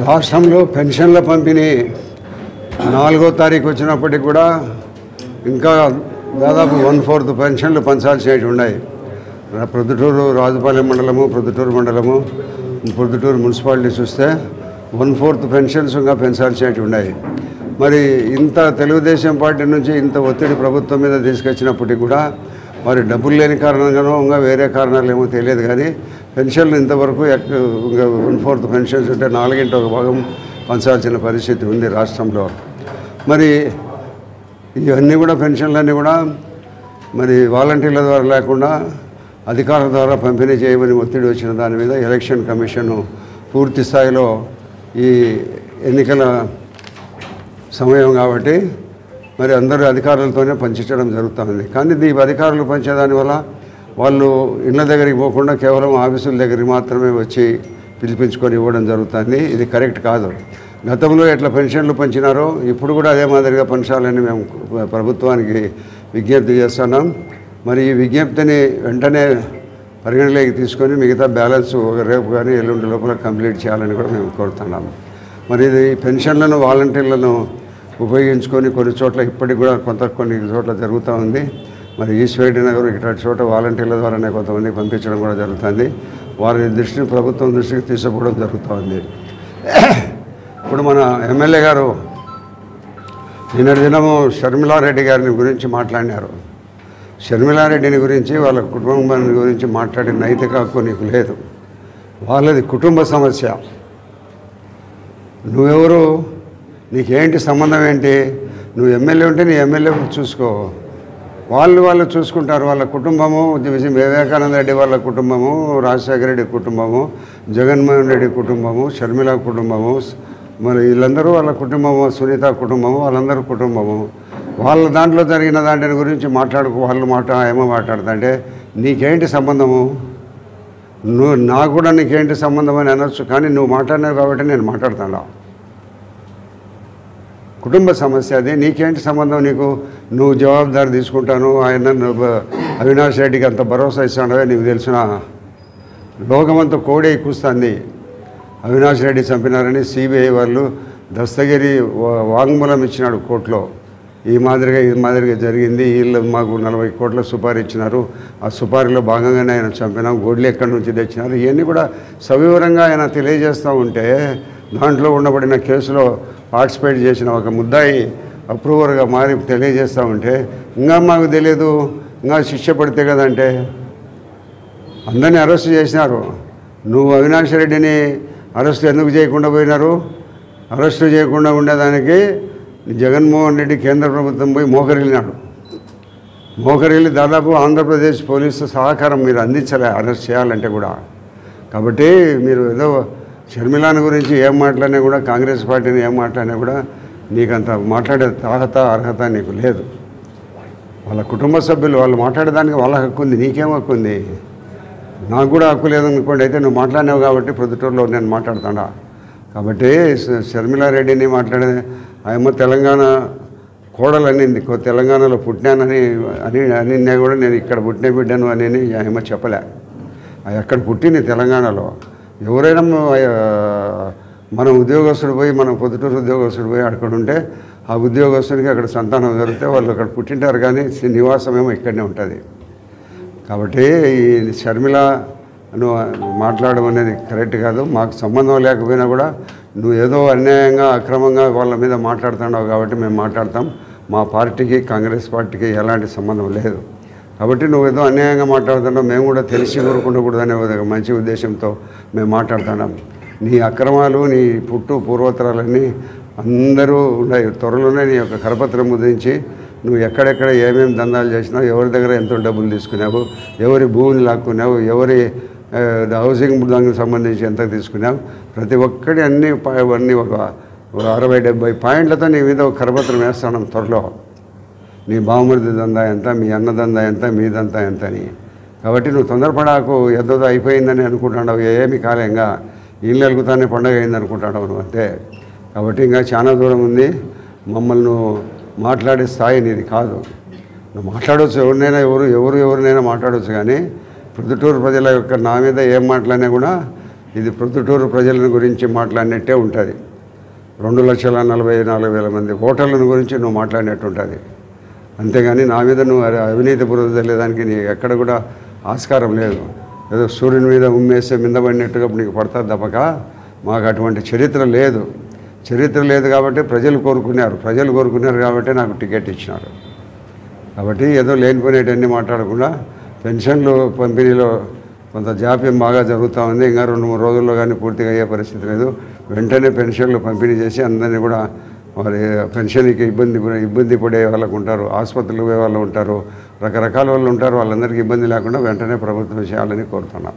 రాష్ట్రంలో పెన్షన్ల పంపిణీ 4వ తారీఖు వచ్చినప్పటికి కూడా ఇంకా దాదాపు 1/4 పెన్షన్లు పంచాల్సినవి ఉన్నాయి. ప్రొద్దుటూరు రాజుపాలెం మండలము, ప్రొద్దుటూరు మండలము, ప్రొద్దుటూరు మున్సిపాలిటీ చూస్తే 1/4 పెన్షన్స్ ఇంకా పెంచాల్సినవి ఉన్నాయి. మరి ఇంత తెలుగుదేశం పార్టీ నుంచి ఇంత ఒత్తిడి ప్రభుత్వం మీద తీసుకొచ్చినప్పటికీ కూడా మరి డబ్బులు లేని కారణంగానో ఇంకా వేరే కారణాలు ఏమో తెలియదు, కానీ పెన్షన్లు ఇంతవరకు ఇంకా 1/4 పెన్షన్స్ ఉంటే 1/4 భాగం పంచాల్సిన పరిస్థితి ఉంది రాష్ట్రంలో. మరి ఇవన్నీ కూడా పెన్షన్లన్నీ కూడా మరి వాలంటీర్ల ద్వారా లేకుండా అధికారుల ద్వారా పంపిణీ చేయమని ఒత్తిడి వచ్చిన దాని మీద ఎలక్షన్ కమిషన్ పూర్తి స్థాయిలో ఈ ఎన్నికల సమయం కాబట్టి మరి అందరూ అధికారులతోనే పంచించడం జరుగుతుంది. కానీ ఈ అధికారులు పంచేదాని వల్ల వాళ్ళు ఇళ్ళ దగ్గరికి పోకుండా కేవలం ఆఫీసుల దగ్గరికి మాత్రమే వచ్చి పిలిపించుకొని ఇవ్వడం జరుగుతుంది. ఇది కరెక్ట్ కాదు. గతంలో ఎట్లా పెన్షన్లు పంచినారో ఇప్పుడు కూడా అదే మాదిరిగా పంచాలని మేము ప్రభుత్వానికి విజ్ఞప్తి చేస్తున్నాం. మరి ఈ విజ్ఞప్తిని వెంటనే పరిగణలోకి తీసుకొని మిగతా బ్యాలెన్స్ రేపు కానీ ఎల్లుండి లోపల కంప్లీట్ చేయాలని కూడా మేము కోరుతున్నాము. మరి ఇది పెన్షన్లను వాలంటీర్లను ఉపయోగించుకొని కొన్ని చోట్ల ఇప్పటికి కూడా కొన్ని చోట్ల జరుగుతూ ఉంది. మరి ఈశ్వరెడ్డి నగర్ ఇట్లాంటి చోట వాలంటీర్ల ద్వారానే కొంతమంది పంపించడం కూడా జరుగుతుంది. వారి దృష్టిని ప్రభుత్వం దృష్టికి తీసుకోవడం జరుగుతుంది. ఇప్పుడు మన ఎమ్మెల్యే గారు నిన్నటి దినము షర్మిలారెడ్డి గారిని గురించి మాట్లాడినారు. షర్మిలారెడ్డిని గురించి వాళ్ళ కుటుంబాన్ని గురించి మాట్లాడే నైతిక హక్కు నీకు లేదు. వాళ్ళది కుటుంబ సమస్య. నువ్వెవరు, నీకేంటి సంబంధం ఏంటి? నువ్వు ఎమ్మెల్యే ఉంటే నీ ఎమ్మెల్యే చూసుకో, వాళ్ళు చూసుకుంటారు. వాళ్ళ కుటుంబము వివేకానంద రెడ్డి వాళ్ళ కుటుంబము, రాజశేఖర రెడ్డి కుటుంబము, జగన్మోహన్ రెడ్డి కుటుంబము, షర్మిల కుటుంబము, మరి వీళ్ళందరూ వాళ్ళ కుటుంబము, సునీత కుటుంబము, వాళ్ళందరూ కుటుంబము. వాళ్ళ దాంట్లో జరిగిన దాంట్లో గురించి వాళ్ళు ఏమో మాట్లాడుతుంటే నీకేంటి సంబంధము? నాకు కూడా నీకేంటి సంబంధం అని అనొచ్చు, కానీ నువ్వు మాట్లాడినావు కాబట్టి నేను మాట్లాడుతున్నా. కుటుంబ సమస్య అది. నీకేంటి సంబంధం? నువ్వు జవాబుదారి తీసుకుంటాను. ఆయన అవినాష్ రెడ్డికి అంత భరోసా ఇస్తాడవే నీకు తెలిసిన లోకమంతా కోడే కూస్తుంది. అవినాష్ రెడ్డి చంపినారని సిబిఐ వాళ్ళు దస్తగిరి వాంగ్మూలం ఇచ్చినాడు కోర్టులో. ఈ మాదిరిగా జరిగింది, వీళ్ళు మాకు 40 కోట్ల సుపారీ ఇచ్చినారు, ఆ సుపారీలో భాగంగానే ఆయన చంపినాం, గోడ్లు ఎక్కడి నుంచి తెచ్చినారు, ఇవన్నీ కూడా సవివరంగా ఆయన తెలియజేస్తూ ఉంటే దాంట్లో ఉండబడిన కేసులో పార్టిసిపేట్ చేసిన ఒక ముద్దాయి అప్రూవర్గా మారి తెలియజేస్తూ ఉంటే ఇంకా మాకు తెలియదు, ఇంకా శిక్ష పడితే కదంటే అందరినీ అరెస్ట్ చేసినారు. నువ్వు అవినాష్ రెడ్డిని అరెస్ట్ ఎందుకు చేయకుండా పోయినారు? అరెస్టు చేయకుండా ఉండేదానికి జగన్మోహన్ రెడ్డి కేంద్ర ప్రభుత్వం పోయి మోకరిల్లి దాదాపు ఆంధ్రప్రదేశ్ పోలీసు సహకారం మీరు అందించలే అరెస్ట్ చేయాలంటే కూడా. కాబట్టి మీరు ఏదో షర్మిలాని గురించి ఏం మాట్లాడినా కూడా, కాంగ్రెస్ పార్టీని ఏం మాట్లాడినా కూడా నీకంత మాట్లాడే అర్హత నీకు లేదు. వాళ్ళ కుటుంబ సభ్యులు వాళ్ళు మాట్లాడేదానికి వాళ్ళ హక్కు ఉంది, నీకేం హక్కు ఉంది? నాకు కూడా హక్కు లేదనుకోండి. అయితే నువ్వు మాట్లాడినావు కాబట్టి ప్రొద్దుటూరులో నేను మాట్లాడుతున్నా. కాబట్టి షర్మిలారెడ్డిని ఆయమ్మ తెలంగాణ కోడలనింది, తెలంగాణలో పుట్టినానని అనిన్నా కూడా నేను ఇక్కడ పుట్టిన బిడ్డను అని ఆయమ్మ చెప్పలే. అక్కడ పుట్టింది తెలంగాణలో. ఎవరైనా మన ఉద్యోగస్తుడు పోయి, మన పొద్దుటూరు ఉద్యోగస్తుడు పోయి అక్కడ ఉంటే ఆ ఉద్యోగస్తుడికి అక్కడ సంతానం జరిగితే వాళ్ళు అక్కడ పుట్టింటారు, కానీ నివాసం ఏమో ఇక్కడనే ఉంటుంది. కాబట్టి ఈ షర్మిల నువ్వు మాట్లాడడం అనేది కరెక్ట్ కాదు. మాకు సంబంధం లేకపోయినా కూడా నువ్వు ఏదో అన్యాయంగా అక్రమంగా వాళ్ళ మీద మాట్లాడుతున్నావు కాబట్టి మేము మాట్లాడతాం. మా పార్టీకి కాంగ్రెస్ పార్టీకి ఎలాంటి సంబంధం లేదు. కాబట్టి నువ్వు ఏదో అన్యాయంగా మాట్లాడుతున్నావు, మేము కూడా తెలిసి ఊరుకుండకూడదనే మంచి ఉద్దేశంతో మేము మాట్లాడుతున్నాం. నీ అక్రమాలు, నీ పూర్వోత్తరాలన్నీ అందరూ ఉన్నాయి. త్వరలోనే నీ యొక్క కరపత్రం ముద్రించి నువ్వు ఎక్కడెక్కడ ఏమేమి దందాలు చేసినావు, ఎవరి దగ్గర ఎంతో డబ్బులు తీసుకున్నావు, ఎవరి భూమిని లాక్కున్నావు, ఎవరి హౌసింగ్ దానికి సంబంధించి ఎంత తీసుకున్నావు, ప్రతి ఒక్కటి అన్నీ ఒక 60-70 పాయింట్లతో నీ మీద ఒక కరపత్రం వేస్తాను త్వరలో. నీ బావమరిది దందా ఎంత, మీ అన్న దందా ఎంత, మీదంతా ఎంత అని. కాబట్టి నువ్వు తొందరపడాకు, ఏదో అయిపోయిందని అనుకుంటున్నావు. ఏమి కాలేంగా ఇల్లు వెలుగుతానే పండగ అయింది అనుకుంటున్నావు నువ్వు అంతే. కాబట్టి ఇంకా చాలా దూరం ఉంది. మమ్మల్ని మాట్లాడే స్థాయి నీది కాదు. నువ్వు మాట్లాడవచ్చు, ఎవరినైనా మాట్లాడవచ్చు, కానీ ప్రొద్దుటూరు ప్రజల యొక్క నా మీద ఏం మాట్లాడినా కూడా ఇది ప్రొద్దుటూరు ప్రజల గురించి మాట్లాడినట్టే ఉంటుంది. 2,44,000 మంది ఓటర్లను గురించి నువ్వు మాట్లాడినట్టు ఉంటుంది. అంతేగాని నా మీద నువ్వు అవినీతి బురద చల్లేదానికి నీ ఎక్కడ కూడా ఆస్కారం లేదు. ఏదో సూర్యుని మీద ఉమ్మేస్తే మిందబడినట్టుగా నీకు పడతారు తప్పక మాకు అటువంటి చరిత్ర లేదు కాబట్టి ప్రజలు కోరుకున్నారు కాబట్టి నాకు టికెట్ ఇచ్చినారు. కాబట్టి ఏదో లేనిపోయినవన్నీ మాట్లాడకుండా పెన్షన్లు పంపిణీలో కొంత జాప్యం బాగా జరుగుతూ ఉంది. ఇంకా 2-3 రోజుల్లో కానీ పూర్తిగా అయ్యే పరిస్థితి లేదు. వెంటనే పెన్షన్లు పంపిణీ చేసి అందరినీ కూడా మరి పెన్షన్కి ఇబ్బంది పడే వాళ్ళకు ఉంటారు, ఆసుపత్రులకు పోయే వాళ్ళు ఉంటారు, రకరకాల వాళ్ళు ఉంటారు, వాళ్ళందరికీ ఇబ్బంది లేకుండా వెంటనే ప్రభుత్వం చేయాలని కోరుతున్నాం.